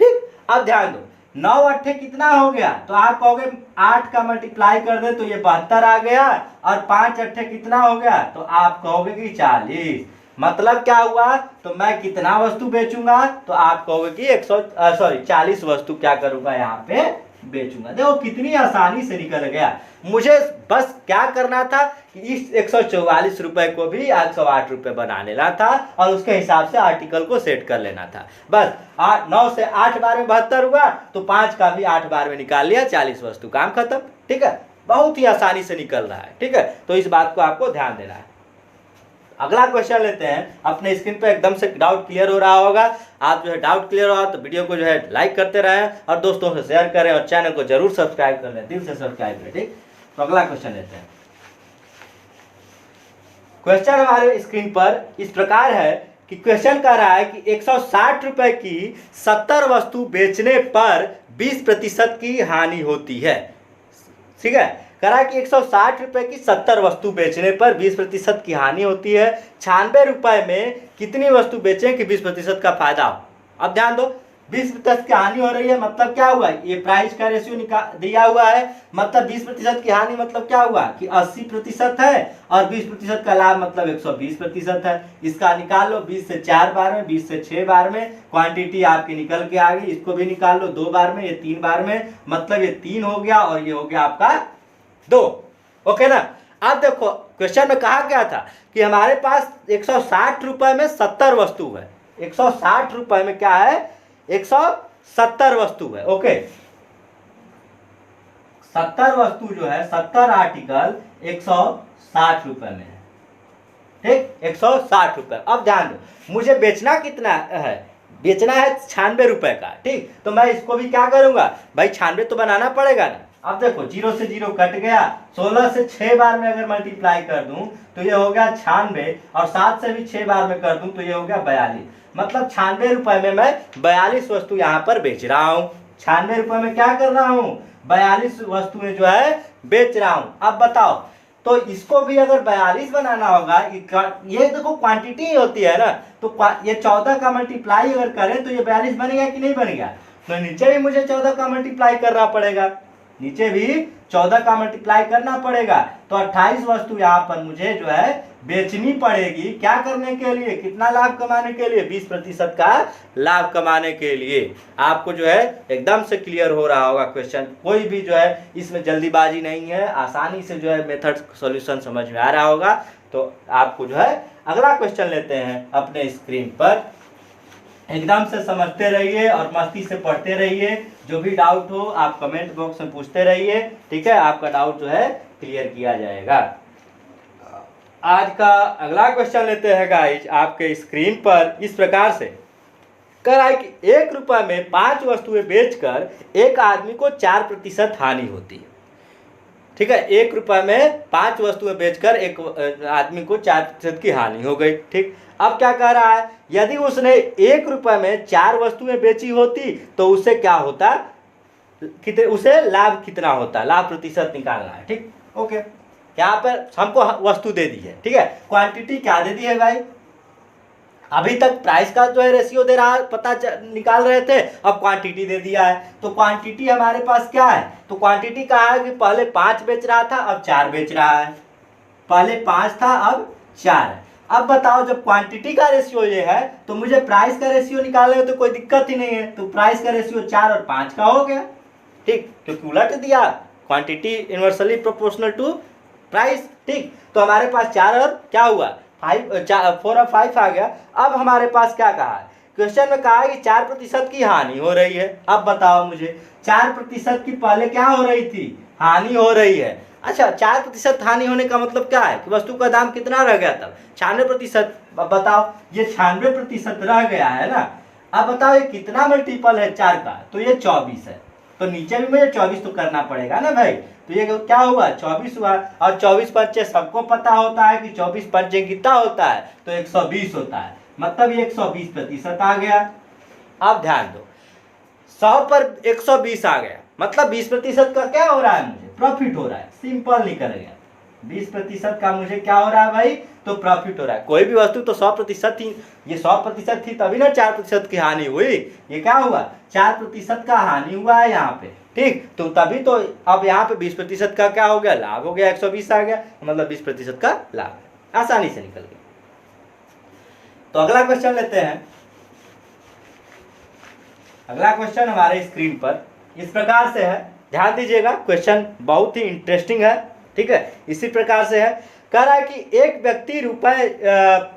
ठीक। अब ध्यान दो, 9 8 कितना हो गया? तो आप कहोगे 8 का मल्टीप्लाई कर दे तो ये 72 आ गया, और 5 8 कितना हो गया? तो आप कहोगे कि 40। मतलब क्या हुआ? तो मैं कितना वस्तु बेचूंगा? तो आप कहोगे कि 40 वस्तु क्या करूंगा यहाँ पे बेचूंगा। देखो कितनी आसानी से निकल गया। मुझे बस क्या करना था कि इस 144 रुपये को भी 108 रुपये बना लेना था, और उसके हिसाब से आर्टिकल को सेट कर लेना था। बस 9 से 8 बार में 72 हुआ, तो 5 का भी 8 बार में निकाल लिया, 40 वस्तु, काम खत्म, ठीक है। बहुत ही आसानी से निकल रहा है। ठीक है, तो इस बात को आपको ध्यान देना है। अगला क्वेश्चन लेते हैं। अपने स्क्रीन पे एकदम से डाउट क्लियर हो रहा होगा। आप जो है डाउट क्लियर हो तो वीडियो को जो है लाइक करते रहें और दोस्तों से शेयर करें और चैनल को जरूर सब्सक्राइब कर लें, दिल से सब्सक्राइब करें। ठीक, तो अगला क्वेश्चन लेते हैं। क्वेश्चन हमारे स्क्रीन पर इस प्रकार है कि क्वेश्चन कह रहा है कि 160 रुपए की 70 वस्तु बेचने पर 20% की हानि होती है। ठीक है, कह रहा है कि 160 रुपए की 70 वस्तु बेचने पर 20% की हानि होती है। 96 रुपए में कितनी वस्तु बेचें कि 20% का फायदा हो। अब ध्यान दो, 20% की हानि हो रही है मतलब क्या हुआ, ये प्राइस का रेशियो दिया हुआ है, मतलब 20% की हानि मतलब क्या हुआ कि 80% है और 20% का लाभ मतलब 120% है। इसका निकाल लो, 20 से 4 बार में, 20 से 6 बार में, क्वांटिटी आपकी निकल के आ गई। इसको भी निकाल लो 2 बार में, ये 3 बार में, मतलब ये 3 हो गया और ये हो गया आपका 2। ओके ना। अब देखो क्वेश्चन में कहा गया था कि हमारे पास 160 रुपए में 70 वस्तु है। 160 रुपए में क्या है, 170 वस्तु है। ओके, 70 वस्तु जो है, 70 आर्टिकल 160 रुपए में है। ठीक, 160 रुपए। अब ध्यान दो, मुझे बेचना कितना है, बेचना है 96 रुपए का। ठीक, तो मैं इसको भी क्या करूंगा भाई, 96 तो बनाना पड़ेगा ना। अब देखो 0 से 0 कट गया, 16 से 6 बार में अगर मल्टीप्लाई कर दूं तो ये हो गया 96 और 7 से भी 6 बार में कर दूं तो ये हो गया 42। मतलब 96 रुपए में मैं 42 वस्तु यहाँ पर बेच रहा हूँ। 96 रुपए में क्या कर रहा हूँ, 42 वस्तुएं जो है बेच रहा हूँ। अब बताओ, तो इसको भी अगर 42 बनाना होगा, ये देखो क्वांटिटी ही होती है ना, तो ये 14 का मल्टीप्लाई अगर करें तो ये 42 बनेगा कि नहीं बनेगा। तो नीचे भी मुझे 14 का मल्टीप्लाई करना पड़ेगा, नीचे भी 14 का मल्टीप्लाई करना पड़ेगा। तो 28 वस्तु यहाँ पर मुझे जो है बेचनी पड़ेगी। क्या करने के लिए, कितना लाभ कमाने के लिए, 20% का लाभ कमाने के लिए। आपको जो है एकदम से क्लियर हो रहा होगा क्वेश्चन, कोई भी जो है इसमें जल्दीबाजी नहीं है, आसानी से जो है मेथड सॉल्यूशन समझ में आ रहा होगा। तो आपको जो है अगला क्वेश्चन लेते हैं अपने स्क्रीन पर। एकदम से समझते रहिए और मस्ती से पढ़ते रहिए। जो भी डाउट हो आप कमेंट बॉक्स में पूछते रहिए। ठीक है, आपका डाउट जो है क्लियर किया जाएगा। आज का अगला क्वेश्चन लेते हैं गाइस आपके स्क्रीन पर इस प्रकार से। कह रहा है कि 1 रुपए में 5 वस्तुएं बेचकर एक आदमी को 4% हानि होती है। ठीक है, 1 रुपए में 5 वस्तुएं बेचकर एक आदमी को 4% की हानि हो गई। ठीक, अब क्या कह रहा है, यदि उसने 1 रुपए में 4 वस्तुएं बेची होती तो उसे क्या होता, कितने, उसे लाभ कितना होता, लाभ प्रतिशत निकालना है। ठीक, ओके, यहाँ पर हमको वस्तु दे दी है। ठीक है, क्वांटिटी क्या दे दी है भाई, अभी तक प्राइस का जो है रेशियो दे रहा, निकाल रहे थे, अब क्वांटिटी दे दिया है। तो क्वांटिटी हमारे पास क्या है, तो क्वांटिटी कहा है कि पहले 5 बेच रहा था अब 4 बेच रहा है, पहले 5 था अब 4 है। अब बताओ जब क्वांटिटी का रेशियो ये है तो मुझे प्राइस का रेशियो निकालने में तो कोई दिक्कत ही नहीं है। तो प्राइस का रेशियो 4 और 5 का हो गया। ठीक, क्योंकि उलट दिया, quantity inversely proportional to price. ठीक, तो हमारे पास 4 और क्या हुआ 4 और 5 आ गया। अब हमारे पास क्या कहा है, क्वेश्चन में कहा है कि 4% की हानि हो रही है। अब बताओ मुझे 4% की पहले क्या हो रही थी, हानि हो रही है। अच्छा, 4% हानि होने का मतलब क्या है कि वस्तु का दाम कितना रह गया तब 96%। अब बताओ ये 96% रह गया है ना। अब बताओ ये कितना मल्टीपल है 4 का, तो ये 24 है। तो नीचे भी मुझे 24 तो करना पड़ेगा ना भाई। तो ये क्या हुआ 24 हुआ, और 24 पंचे सबको पता होता है कि 24 पंचे कितना होता है, तो 120 होता है, मतलब ये 120% आ गया। अब ध्यान दो 100 पर 120 आ गया, मतलब 20% का क्या हो रहा है, मुझे प्रॉफिट हो रहा है। सिंपल निकल गया, 20% का मुझे क्या हो रहा है भाई, तो प्रॉफिट हो रहा है। कोई भी वस्तु तो 100% थी, ये 100% थी तभी ना 4% की हानि हुई। ये क्या हुआ 4% का हानि हुआ है यहाँ पे। ठीक, तो तभी तो अब यहाँ पे 20% का क्या हो गया, लाभ हो गया, 120 आ गया, मतलब 20% का लाभ आसानी से निकल गया। तो अगला क्वेश्चन लेते हैं। अगला क्वेश्चन हमारे स्क्रीन पर इस प्रकार से है, ध्यान दीजिएगा, क्वेश्चन बहुत ही इंटरेस्टिंग है। ठीक है, इसी प्रकार से है, कह रहा है कि एक व्यक्ति रुपए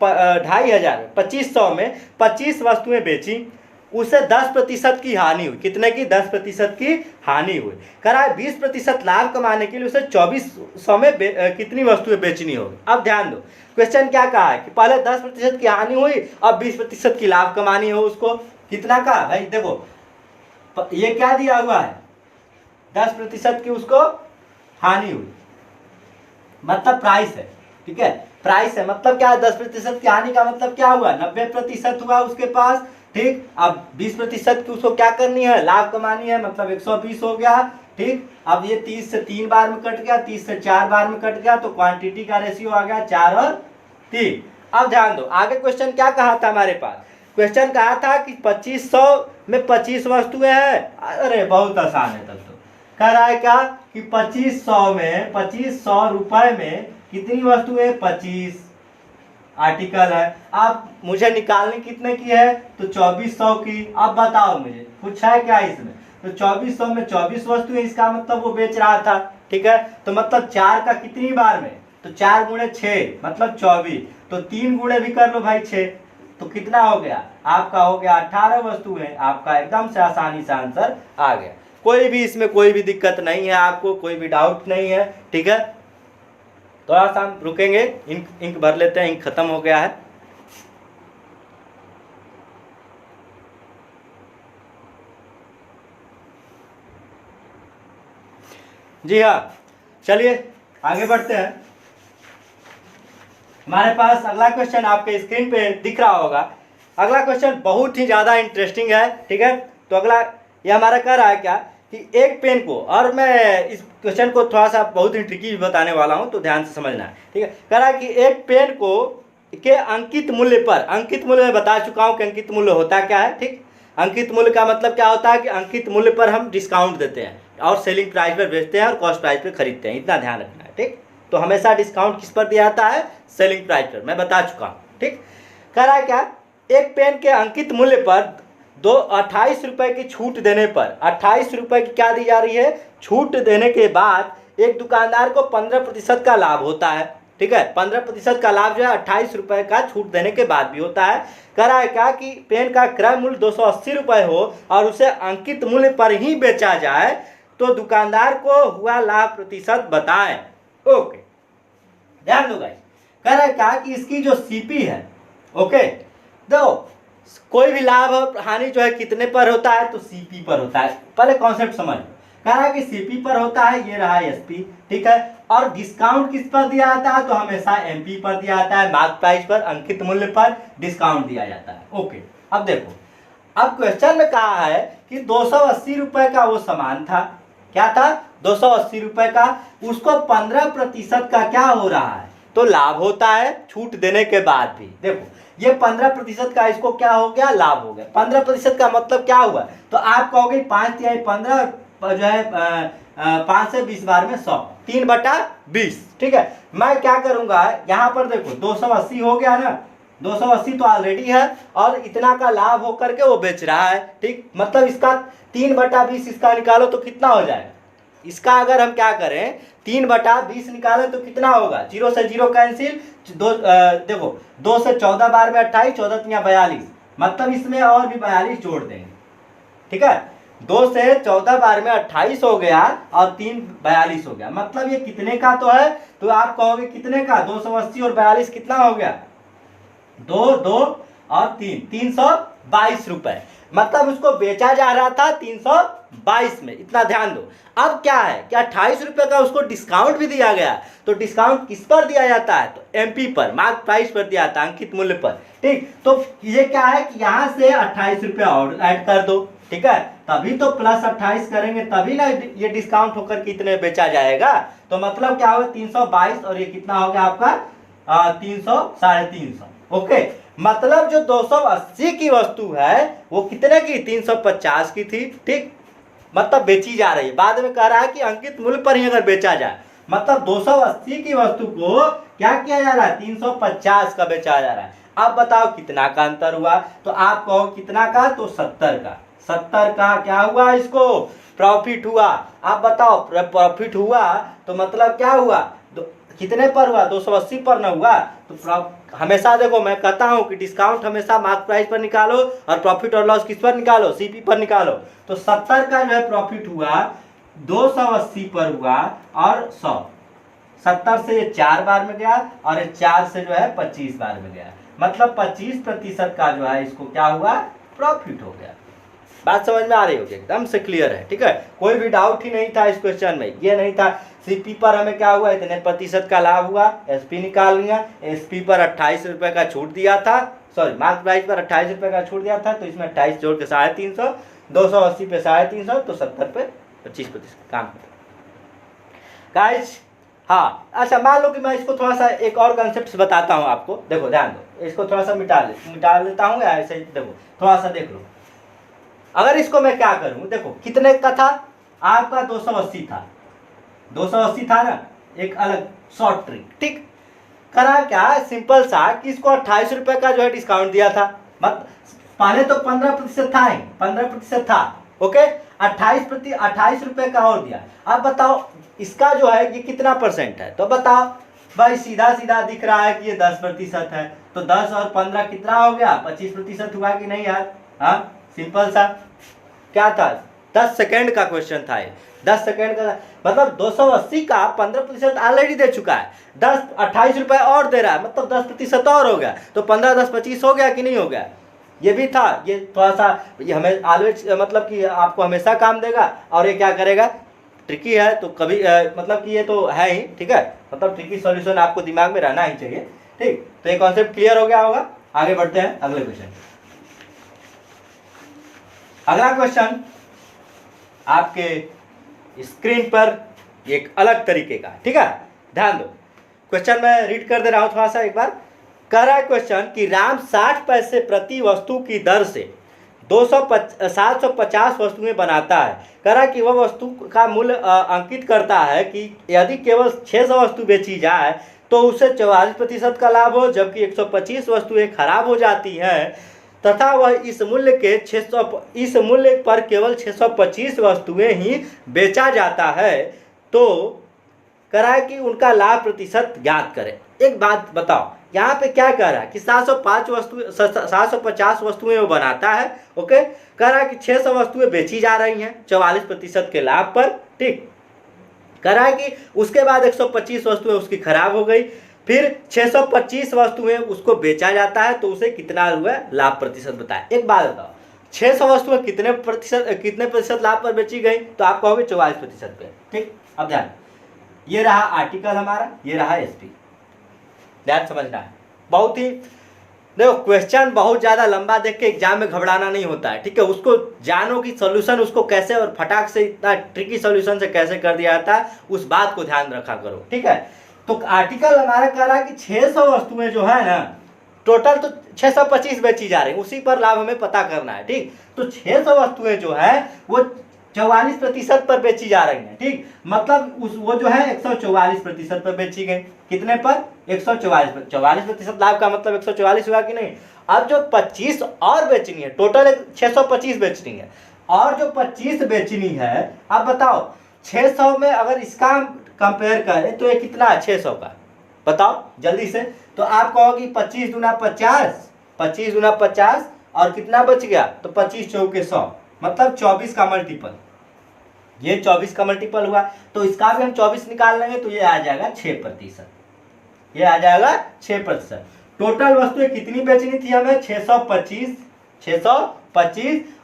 2500 में 25 वस्तुएं बेची, उसे 10% की हानि हुई। कितने की? 10% की हानि हुई। कह रहा है 20% लाभ कमाने के लिए उसे 2400 में कितनी वस्तुएं बेचनी होगी। अब ध्यान दो, क्वेश्चन क्या कहा है कि पहले 10% की हानि हुई, अब 20% की लाभ कमानी हो उसको। कितना का भाई? देखो ये क्या दिया हुआ है, 10% की उसको हानि हुई, मतलब प्राइस है। ठीक है, प्राइस है, मतलब क्या है? 10% की हानि का मतलब क्या हुआ? 90% हुआ उसके पास। ठीक, अब 20% की उसको क्या करनी है? लाभ कमानी है, मतलब 120 हो गया। ठीक, अब ये 30 से 3 बार में कट गया, 30 से 4 बार में कट गया, तो क्वांटिटी का रेशियो आ गया 4 और 3। अब ध्यान दो, आगे क्वेश्चन क्या कहा था हमारे पास? क्वेश्चन कहा था कि 2500 में 25 वस्तुएं हैं। अरे बहुत आसान है तब तो। कह रहा है क्या कि 2500 में 2500 रुपए में कितनी वस्तुएं? 25 आर्टिकल है। अब मुझे निकालनी कितने की है? तो 2400 की। अब बताओ मुझे पूछा है क्या इसमें? तो 2400 में 24 वस्तुएं, इसका मतलब वो बेच रहा था। ठीक है, तो मतलब 4 का कितनी बार में? तो 4 गुणे 6 मतलब 24, तो 3 गुणे भी कर लो भाई 6, तो कितना हो गया आपका? हो गया 18 वस्तुएं। आपका एकदम से आसानी से आंसर आ गया। कोई भी इसमें कोई भी दिक्कत नहीं है, आपको कोई भी डाउट नहीं है। ठीक है, थोड़ा सा हम रुकेंगे, इंक भर लेते हैं, इंक खत्म हो गया है। जी हाँ, चलिए आगे बढ़ते हैं। हमारे पास अगला क्वेश्चन आपके स्क्रीन पे दिख रहा होगा। अगला क्वेश्चन बहुत ही ज़्यादा इंटरेस्टिंग है। ठीक है, तो अगला ये हमारा कह रहा है क्या कि एक पेन को, और मैं इस क्वेश्चन को थोड़ा सा बहुत ही ट्रिकी बताने वाला हूँ, तो ध्यान से समझना है। ठीक है, कह रहा है कि एक पेन को के अंकित मूल्य पर, अंकित मूल्य मैं बता चुका हूँ कि अंकित मूल्य होता क्या है। ठीक, अंकित मूल्य का मतलब क्या होता है कि अंकित मूल्य पर हम डिस्काउंट देते हैं और सेलिंग प्राइस पर बेचते हैं और कॉस्ट प्राइस पर खरीदते हैं, इतना ध्यान रखना है। ठीक, तो हमेशा डिस्काउंट किस पर दिया जाता है? सेलिंग प्राइस पर, मैं बता चुका हूँ। ठीक, कह रहा है क्या, एक पेन के अंकित मूल्य पर 28 रुपए की छूट देने पर, 28 रुपए की क्या दी जा रही है? छूट देने के बाद एक दुकानदार को 15% का लाभ होता है। ठीक है, 15% का लाभ जो है 28 रुपए का छूट देने के बाद भी होता है। कह रहा है क्या कि पेन का क्रय मूल्य 280 रुपए हो और उसे अंकित मूल्य पर ही बेचा जाए, तो दुकानदार को हुआ लाभ प्रतिशत बताएं। ओके, ध्यान दो गाइस, कह रहा है क्या कि इसकी जो सीपी है, ओके, देखो कोई भी लाभ हानि जो है कितने पर होता है? तो सीपी पर होता है। पहले कॉन्सेप्ट समझ। कह रहा है कि सीपी पर होता है, ये रहा एसपी। ठीक है, और डिस्काउंट किस पर दिया जाता है? तो हमेशा एमपी पर दिया जाता है, मार्क प्राइस पर, अंकित मूल्य पर डिस्काउंट दिया जाता है। ओके, अब देखो, अब क्वेश्चन में कहा है कि 280 रुपए का वो सामान था। क्या था? 280 रुपए का, उसको 15% का क्या हो रहा है? तो लाभ होता है छूट देने के बाद भी। देखो ये 15% का इसको क्या हो गया? लाभ हो गया। 15% का मतलब क्या हुआ? तो आप कहोगे 5 तिहाई 15 जो है 5 से 20 बार में 100, 3/20। ठीक है, मैं क्या करूंगा यहाँ पर, देखो 280 हो गया ना, 280 तो ऑलरेडी है और इतना का लाभ होकर के वो बेच रहा है। ठीक, मतलब इसका 3/20 इसका निकालो तो कितना हो जाएगा? इसका अगर हम क्या करें 3/20 निकालें तो कितना होगा? 0 से 0 कैंसिल, देखो 2 से 14 बार में 28, 14 तिया 42, मतलब इसमें और भी 42 जोड़ देंगे। ठीक है, 2 से 14 बार में 28 हो गया और 3 42 हो गया, मतलब ये कितने का तो है? तो आप कहोगे कितने का? 280 और 42 कितना हो गया? 2 2 और 3 322 रुपए, मतलब उसको बेचा जा रहा था 322 में। इतना ध्यान दो। अब क्या है कि 28 रुपए का उसको डिस्काउंट भी दिया गया, तो डिस्काउंट किस पर दिया जाता है? तो एमपी पर, मार्क प्राइस पर दिया जाता है, अंकित मूल्य पर। ठीक, तो ये क्या है कि यहाँ से 28 रुपए और ऐड कर दो। ठीक है, तभी तो प्लस 28 करेंगे तभी ना ये डिस्काउंट होकर कितने बेचा जाएगा। तो मतलब क्या होगा? 322 और ये कितना हो गया आपका? 300 350। ओके, मतलब जो 280 की वस्तु है वो कितने की? 350 की थी। ठीक, मतलब बेची जा रही है। बाद में कह रहा है कि अंकित मूल्य पर ही अगर बेचा जाए, मतलब 280 की वस्तु को क्या किया जा रहा है? 350 का बेचा जा रहा है। अब बताओ कितना का अंतर हुआ? तो आप कहो कितना का? तो 70 का। 70 का क्या हुआ? इसको प्रॉफिट हुआ। आप बताओ प्रॉफिट हुआ तो मतलब क्या हुआ? कितने पर हुआ, 280 पर ना हुआ। तो हमेशा देखो मैं कहता हूँ कि डिस्काउंट हमेशा मार्क प्राइस पर निकालो और प्रॉफिट और लॉस किस पर निकालो, सीपी पर निकालो। तो 70 का जो है प्रॉफिट हुआ, 280 पर हुआ और 100। 70 से ये 4 बार में गया और ये 4 से जो है 25 बार में गया, मतलब 25% का जो है इसको क्या हुआ, प्रॉफिट हो गया। बात समझ में आ रही होगी, एकदम से क्लियर है, ठीक है। कोई भी डाउट ही नहीं था इस क्वेश्चन में, ये नहीं था सीपी पर हमें क्या हुआ, इतने प्रतिशत का लाभ हुआ, एसपी निकाल लिया, एसपी पर 28 रुपए का छूट दिया था, सॉरी मार्क प्राइस पर 28 रुपए का छूट दिया था, तो इसमें 28 जोड़ के 350, 280 पे 350, तो 70 पे 25% काम गाइस। हाँ अच्छा, मान लो कि मैं इसको थोड़ा सा एक और कंसेप्ट बताता हूँ आपको, देखो ध्यान दो, इसको थोड़ा सा मिटा लेता हूँ, या ऐसे देखो थोड़ा सा देख लो। अगर इसको मैं क्या करूँ, देखो कितने का था आपका, 280 था, 280 था ना, एक अलग शॉर्ट ट्रिक, ठीक। करा क्या, सिंपल सा कि इसको 28 रुपए का जो है डिस्काउंट दिया था, मत पहले तो 15% था ही, 15% था, ओके, 28 रुपए का और दिया। अब बताओ इसका जो है ये कितना परसेंट है, तो बताओ भाई, सीधा सीधा दिख रहा है कि ये 10% है, तो 10 और 15 कितना हो गया, 25% हुआ कि नहीं यार। हाँ सिंपल सा, क्या था, 10 सेकेंड का क्वेश्चन था ये, 10 सेकेंड का, मतलब 280 का 15% ऑलरेडी दे चुका है, 28 रुपए और दे रहा है, मतलब 10% और हो गया, तो 15 10 25 हो गया कि नहीं हो गया। ये भी था, ये थोड़ा सा, ये हमें ऑलवेज मतलब कि आपको हमेशा काम देगा, और ये क्या करेगा, ट्रिकी है तो कभी मतलब कि ये तो है ही, ठीक है, मतलब ट्रिकी सॉल्यूशन आपको दिमाग में रहना ही चाहिए, ठीक। तो ये कॉन्सेप्ट क्लियर हो गया होगा। आगे बढ़ते हैं अगले क्वेश्चन। अगला क्वेश्चन आपके स्क्रीन पर एक अलग तरीके का, ठीक है, ध्यान दो। क्वेश्चन मैं रीड कर दे रहा हूं थोड़ा सा एक बार। कह रहा है क्वेश्चन कि राम 60 पैसे प्रति वस्तु की दर से 750 वस्तुएं बनाता है। कह रहा है कि वह वस्तु का मूल्य अंकित करता है कि यदि केवल 600 वस्तु बेची जाए तो उसे 44% का लाभ हो, जबकि 125 वस्तुएं खराब हो जाती हैं तथा वह इस मूल्य पर केवल 625 वस्तुएं ही बेचा जाता है, तो कह रहा है कि उनका लाभ प्रतिशत ज्ञात करें। एक बात बताओ, यहाँ पे क्या कह रहा है कि 750 वस्तुएं वो बनाता है, ओके, कह रहा है कि 600 वस्तुएं बेची जा रही हैं 44% के लाभ पर, ठीक। कह रहा है कि उसके बाद 125 वस्तुएं उसकी खराब हो गई, फिर 625 वस्तुएं उसको बेचा जाता है, तो उसे कितना हुआ लाभ प्रतिशत बताया। एक बात बताओ, 600 वस्तुएं कितने प्रतिशत लाभ पर बेची गई, तो आप कहोगे 44% पे, ठीक। अब ध्यान, ये रहा आर्टिकल हमारा, ये रहा एसपी, ध्यान समझना है। बहुत ही देखो, क्वेश्चन बहुत ज्यादा लंबा देख के एग्जाम में घबराना नहीं होता है, ठीक है, उसको जानो कि सॉल्यूशन उसको कैसे और फटाक से इतना ट्रिकी सॉल्यूशन से कैसे कर दिया जाता है, उस बात को ध्यान रखा करो, ठीक है। तो आर्टिकल हमारा कह रहा है कि 600 वस्तुएं जो है ना, टोटल तो 625 बेची जा रही है, उसी पर लाभ हमें पता करना है, ठीक। तो 600 वस्तुएं जो है वो 44% पर बेची जा रही है, ठीक, मतलब वो जो है 144% पर बेची गई, कितने पर, 144%। लाभ का मतलब 144 हुआ कि नहीं। अब जो 25 और बेचनी है, टोटल 625 बेचनी है, और जो 25 बेचनी है, अब बताओ 600 में अगर इसका कंपेयर करें तो ये कितना है 600 का, बताओ जल्दी से। तो आप कहोगे 25 दूना 50, 25 दूना 50, और कितना बच गया, तो 25 चौके 100, मतलब 24 का मल्टीपल, ये 24 का मल्टीपल हुआ, तो इसका भी हम 24 निकाल लेंगे, तो ये आ जाएगा 6%, ये आ जाएगा 6%। टोटल वस्तुएं कितनी बेचनी थी हमें, 625,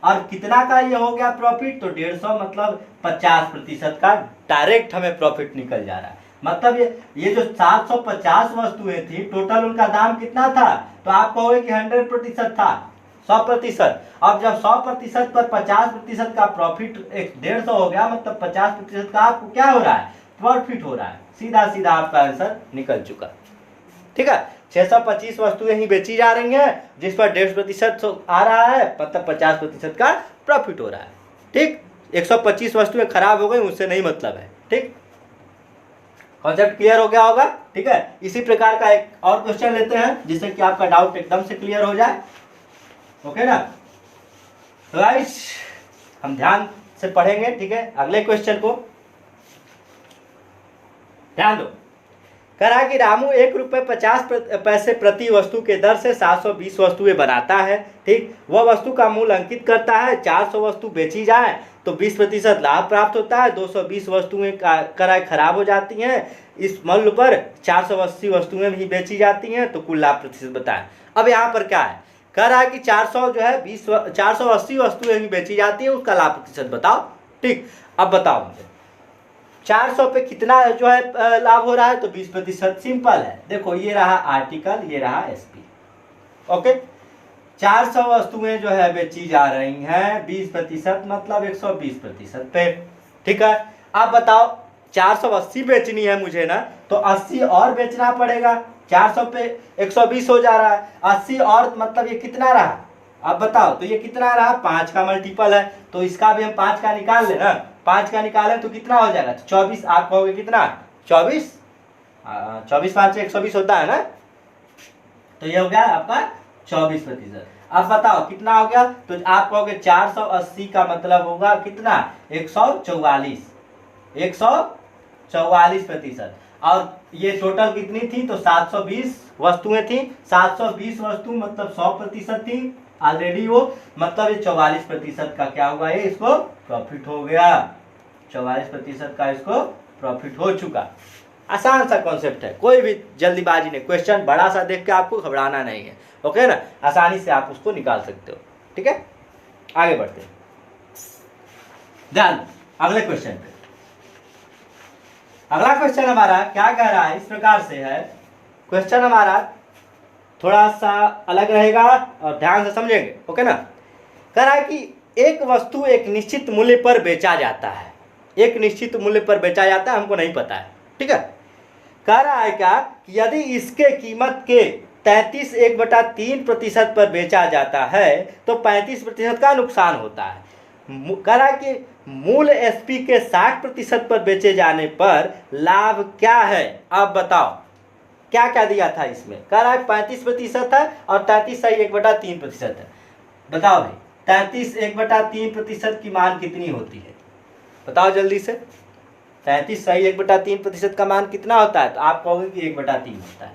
और कितना का ये हो गया प्रॉफिट, तो 150, मतलब 50% का डायरेक्ट हमें प्रॉफिट निकल जा रहा है। मतलब ये जो 750 वस्तुएं थी, टोटल उनका दाम कितना था, तो आप कहोगे कि 100% था, 100%। अब जब 100% पर 50% का प्रॉफिट 150 हो गया, मतलब 50% का आपको क्या हो रहा है, प्रॉफिट हो रहा है। सीधा सीधा आपका आंसर निकल चुका, ठीक है। 625 वस्तुएं ही बेची जा रही हैं, जिस पर 150% आ रहा है, मतलब 50% का प्रॉफिट हो रहा है, ठीक। 125 वस्तुएं खराब हो गई, उससे नहीं मतलब है, ठीक। कॉन्सेप्ट क्लियर हो गया होगा, ठीक है। इसी प्रकार का एक और क्वेश्चन लेते हैं, जिससे कि आपका डाउट एकदम से क्लियर हो जाए, ओके ना। तो गाइस हम ध्यान से पढ़ेंगे, ठीक है, अगले क्वेश्चन को ध्यान दो। कह रहा है कि रामू 1 रुपये 50 पैसे प्रति वस्तु के दर से 720 वस्तुएं बनाता है। ठीक, वह वस्तु का मूल्य अंकित करता है। 400 वस्तु बेची जाए तो 20% लाभ प्राप्त होता है। 220 वस्तुएं खराब हो जाती हैं, इस मूल्य पर 480 वस्तुएं भी बेची जाती हैं, तो कुल लाभ प्रतिशत बताएं। अब यहाँ पर क्या है, कह रहा है कि 480 वस्तुएं ही बेची जाती है, उसका लाभ प्रतिशत बताओ। ठीक, अब बताओ मुझे 400 पे कितना जो है लाभ हो रहा है, तो 20%। सिंपल है, देखो ये रहा आर्टिकल, ये रहा एसपी। ओके, 400 वस्तुएं जो है बेची जा रही हैं, 20% मतलब 120% पे। ठीक है, अब बताओ 480 बेचनी है मुझे ना, तो 80 और बेचना पड़ेगा। 400 पे 120 हो जा रहा है, 80 और मतलब ये कितना रहा, अब बताओ तो ये कितना रहा, 5 का मल्टीपल है, तो इसका भी हम 5 का निकाल ले ना। 5 का निकालें तो कितना हो जाएगा, 24। आप कहोगे कितना, 24, 24 5 से 120 होता है ना, तो ये हो गया आपका 24%। अब बताओ कितना हो गया, तो आप कहोगे 480 का मतलब होगा कितना, 144, 144%। और ये टोटल कितनी थी, तो 720 वस्तुएं थी। 720 वस्तु मतलब 100% थी ऑलरेडी वो, मतलब ये 44% का क्या हुआ, ये इसको प्रॉफिट हो गया। 44% का इसको प्रॉफिट हो चुका। आसान सा कॉन्सेप्ट है, कोई भी जल्दीबाजी नहीं। क्वेश्चन बड़ा सा देख के आपको घबराना नहीं है, ओके ना, आसानी से आप उसको निकाल सकते हो। ठीक है, आगे बढ़ते हैं, ध्यान अगले क्वेश्चन पे। अगला क्वेश्चन हमारा क्या कह रहा है, इस प्रकार से है क्वेश्चन हमारा, थोड़ा सा अलग रहेगा और ध्यान से समझेंगे, ओके ना। कह रहा है कि एक वस्तु एक निश्चित मूल्य पर बेचा जाता है, एक निश्चित मूल्य पर बेचा जाता है, हमको नहीं पता है। ठीक है, कह रहा है क्या कि यदि इसके कीमत के 33 1/3% पर बेचा जाता है तो 35% का नुकसान होता है। कह रहा है कि मूल एसपी के 60% पर बेचे जाने पर लाभ क्या है। अब बताओ क्या क्या दिया था इसमें, कह रहा है 35% है और 33 सही 1/3% है। बताओ भाई 33 1/3% की मान कितनी होती है, बताओ जल्दी से। 33 सही 1/3% का मान कितना होता है, तो आप कहोगे कि 1/3 होता है,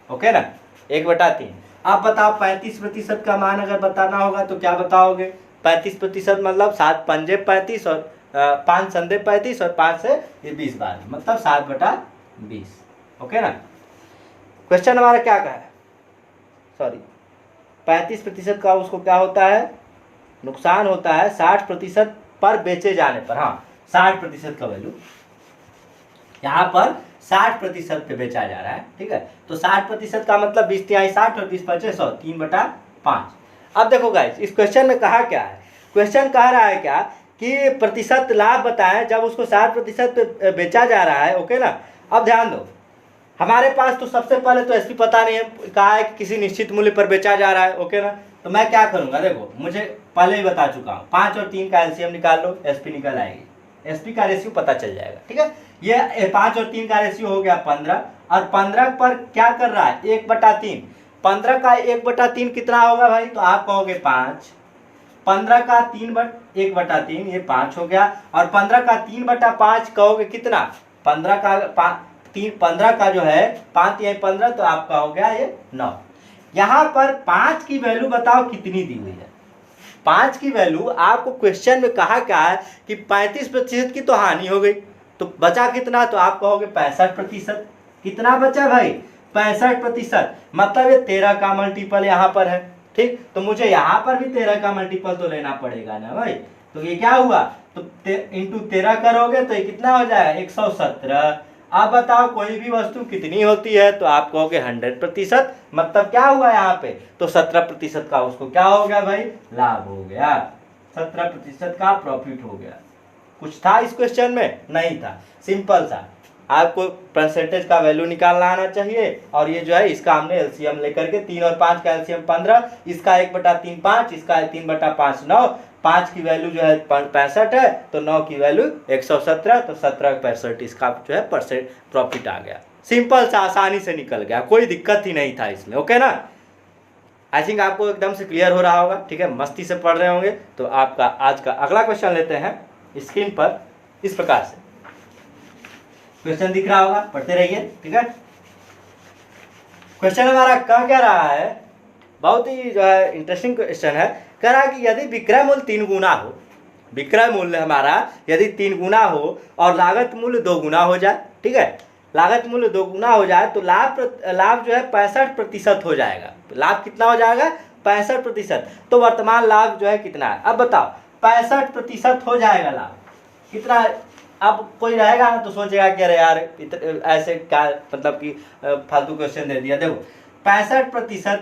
ओके ना, 1/3। आप बताओ 35% का मान अगर बताना होगा तो क्या बताओगे, 35% मतलब 7 पंजे 35 और 5 संदे 35 और 5 से ये 20 बार, मतलब 7/20, ओके ना। क्वेश्चन हमारा क्या कहा है, सॉरी 35% का उसको क्या होता है, नुकसान होता है 60% पर बेचे जाने पर। हाँ 60% का वैल्यू यहाँ पर 60% पे बेचा जा रहा है। ठीक है, तो 60% का मतलब 20 तिहाई 60 और 20 पचे 100, 3/5। अब देखो गाइस इस क्वेश्चन में कहा क्या है, क्वेश्चन कह रहा है क्या कि प्रतिशत लाभ बताएं जब उसको 60% पे बेचा जा रहा है, ओके ना। अब ध्यान दो, हमारे पास तो सबसे पहले तो एसपी पता नहीं है, कहा है कि किसी निश्चित मूल्य पर बेचा जा रहा है, ओके ना। तो मैं क्या करूंगा, देखो मुझे पहले ही बता चुका हूँ, 5 और 3 का एलसीएम निकाल लो, एसपी निकल आएगी, एसपी का रेशियो पता चल जाएगा। ठीक है, ये 5 और 3 का रेशियो हो गया 15, और 15 पर क्या कर रहा है 1/3। 15 का 1/3 कितना होगा भाई, तो आप कहोगे 5। 15 का 1/3 ये 5 हो गया, और 15 का 3/5 कहोगे कितना, 15 का जो है 5 या 15, तो आपका हो गया ये 9। यहाँ पर 5 की वैल्यू बताओ कितनी दी हुई है, 5 की वैल्यू आपको क्वेश्चन में कहा क्या है कि 35% की तो हानि हो गई, तो बचा कितना, तो आप कहोगे 65%। कितना बचा भाई, 65%, मतलब ये 13 का मल्टीपल यहाँ पर है। ठीक, तो मुझे यहाँ पर भी 13 का मल्टीपल तो लेना पड़ेगा ना भाई, तो ये क्या हुआ, तो इंटू 13 करोगे तो ये कितना हो जाएगा 117। अब बताओ कोई भी वस्तु कितनी होती है, तो आप कहोगे 100%, मतलब क्या हुआ यहाँ पे, तो 17% का उसको क्या हो गया भाई, लाभ हो गया, 17% का प्रॉफिट हो गया। कुछ था इस क्वेश्चन में, नहीं था, सिंपल सा। आपको परसेंटेज का वैल्यू निकालना आना चाहिए, और ये जो है इसका हमने एलसीएम लेकर के 3 और 5 का एलसीएम 15, इसका 1/3 5, इसका 3/5 9, 5 की वैल्यू जो है 65 है, तो 9 की वैल्यू 117, तो 17/65 इसका जो है परसेंट प्रॉफिट आ गया। सिंपल सा, आसानी से निकल गया, कोई दिक्कत ही नहीं था इसमें, ओके ना। आई थिंक आपको एकदम से क्लियर हो रहा होगा। ठीक है, मस्ती से पढ़ रहे होंगे। तो आपका आज का अगला क्वेश्चन लेते हैं स्क्रीन पर, इस प्रकार से क्वेश्चन दिख रहा होगा, पढ़ते रहिए, ठीक है। क्वेश्चन हमारा कह क्या रहा है, बहुत ही जो है इंटरेस्टिंग क्वेश्चन है। कह रहा है कि यदि विक्रय मूल्य 3 गुना हो, विक्रय मूल्य हमारा यदि 3 गुना हो और लागत मूल्य 2 गुना हो जाए, ठीक है, लागत मूल्य 2 गुना हो जाए तो लाभ जो है 65% हो जाएगा। लाभ कितना हो जाएगा? 65%। तो वर्तमान लाभ जो है कितना है? अब बताओ, 65% हो जाएगा लाभ कितना? अब कोई रहेगा ना तो सोचेगा कि अरे यार ऐसे क्या, मतलब कि फालतू क्वेश्चन दे दिया। देखो 65%,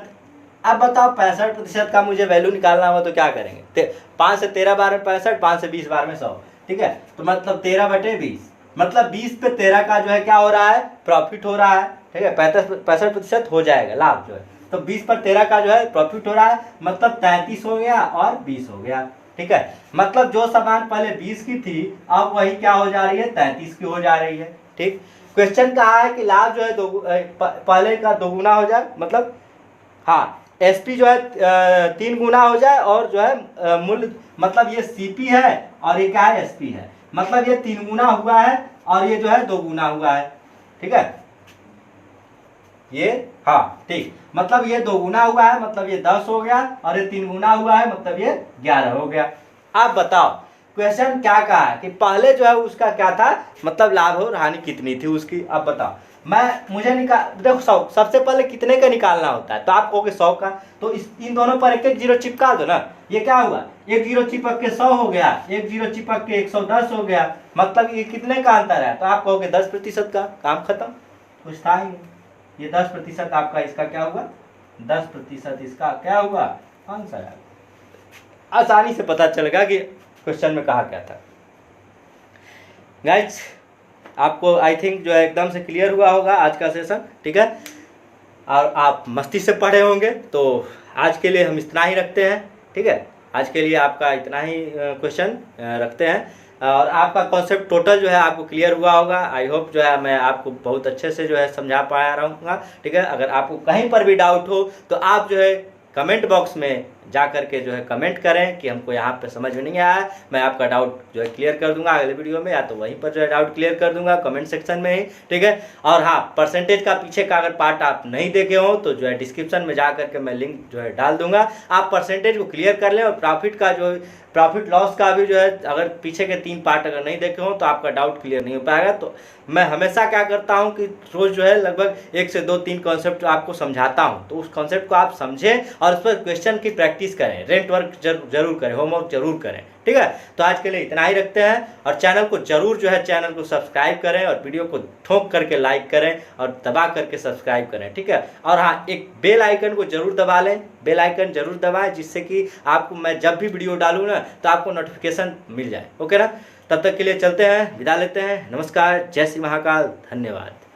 अब बताओ 65% का मुझे वैल्यू निकालना हो तो क्या करेंगे? 5 से 13 बार में 65, 5 से 20 बार में 100, ठीक है, तो मतलब 13/20, मतलब 20 पे 13 का जो है क्या हो रहा है? प्रॉफिट हो रहा है, ठीक है। 65% हो जाएगा लाभ जो है, तो 20 पर 13 का जो है प्रॉफिट हो रहा है, मतलब 33 हो गया और 20 हो गया, ठीक है। मतलब जो सामान पहले 20 की थी अब वही क्या हो जा रही है? 33 की हो जा रही है, ठीक। क्वेश्चन कहा है कि लाभ जो है पहले का 2 गुना हो जाए, मतलब हाँ एसपी जो है 3 गुना हो जाए और जो है मूल्य, मतलब ये सीपी है और ये क्या है? एसपी है, मतलब ये 3 गुना हुआ है और ये जो है 2 गुना हुआ है, ठीक है। ये हाँ ठीक, मतलब ये 2 गुना हुआ है, मतलब ये 10 हो गया, और ये 3 गुना हुआ है, मतलब ये 11 हो गया। अब बताओ क्वेश्चन क्या कहा है कि पहले जो है उसका क्या था, मतलब लाभ और हानि कितनी थी उसकी। अब बताओ, मुझे देखो 100 सबसे पहले कितने का निकालना होता है, तो आप कहोगे 100 का, तो इन दोनों पर एक एक जीरो चिपका दो ना। ये क्या हुआ? एक जीरो चिपक के 100 हो गया, एक जीरो चिपक के 110 हो गया, मतलब ये कितने का अंतर है? तो आप कहोगे 10% का, काम खत्म, कुछ था ही नहीं। ये 10% आपका इसका क्या हुआ? 10% इसका क्या हुआ? आंसर है। आसानी से पता चलेगा कि क्वेश्चन में कहा क्या था। गाइज आपको आई थिंक जो है एकदम से क्लियर हुआ होगा आज का सेशन, ठीक है, और आप मस्ती से पढ़े होंगे। तो आज के लिए हम इतना ही रखते हैं, ठीक है, आज के लिए आपका इतना ही क्वेश्चन रखते हैं, और आपका कॉन्सेप्ट टोटल जो है आपको क्लियर हुआ होगा। आई होप जो है मैं आपको बहुत अच्छे से जो है समझा पाया रहूँगा, ठीक है। अगर आपको कहीं पर भी डाउट हो तो आप जो है कमेंट बॉक्स में जा करके जो है कमेंट करें कि हमको यहाँ पे समझ में नहीं आया, मैं आपका डाउट जो है क्लियर कर दूंगा अगले वीडियो में, या तो वहीं पर जो है डाउट क्लियर कर दूंगा कमेंट सेक्शन में ही, ठीक है। और हाँ, परसेंटेज का पीछे का अगर पार्ट आप नहीं देखे हो तो जो है डिस्क्रिप्शन में जा करके मैं लिंक जो है डाल दूंगा, आप परसेंटेज को क्लियर कर लें। और प्रॉफिट लॉस का भी जो है अगर पीछे के 3 पार्ट अगर नहीं देखे हो तो आपका डाउट क्लियर नहीं हो पाएगा। तो मैं हमेशा क्या करता हूं कि रोज़ जो है लगभग 1 से 2-3 कॉन्सेप्ट आपको समझाता हूं, तो उस कॉन्सेप्ट को आप समझें और उस पर क्वेश्चन की प्रैक्टिस करें, रेंट वर्क जरूर करें, होमवर्क जरूर करें, ठीक है। तो आज के लिए इतना ही रखते हैं, और चैनल को जरूर जो है चैनल को सब्सक्राइब करें और वीडियो को ठोक करके लाइक करें और दबा करके सब्सक्राइब करें, ठीक है। और हाँ, एक बेल आइकन को जरूर दबा लें, बेल आइकन जरूर दबाएं, जिससे कि आपको मैं जब भी वीडियो डालूँ ना तो आपको नोटिफिकेशन मिल जाए, ओके ना। तब तक के लिए चलते हैं, विदा लेते हैं, नमस्कार, जय श्री महाकाल, धन्यवाद।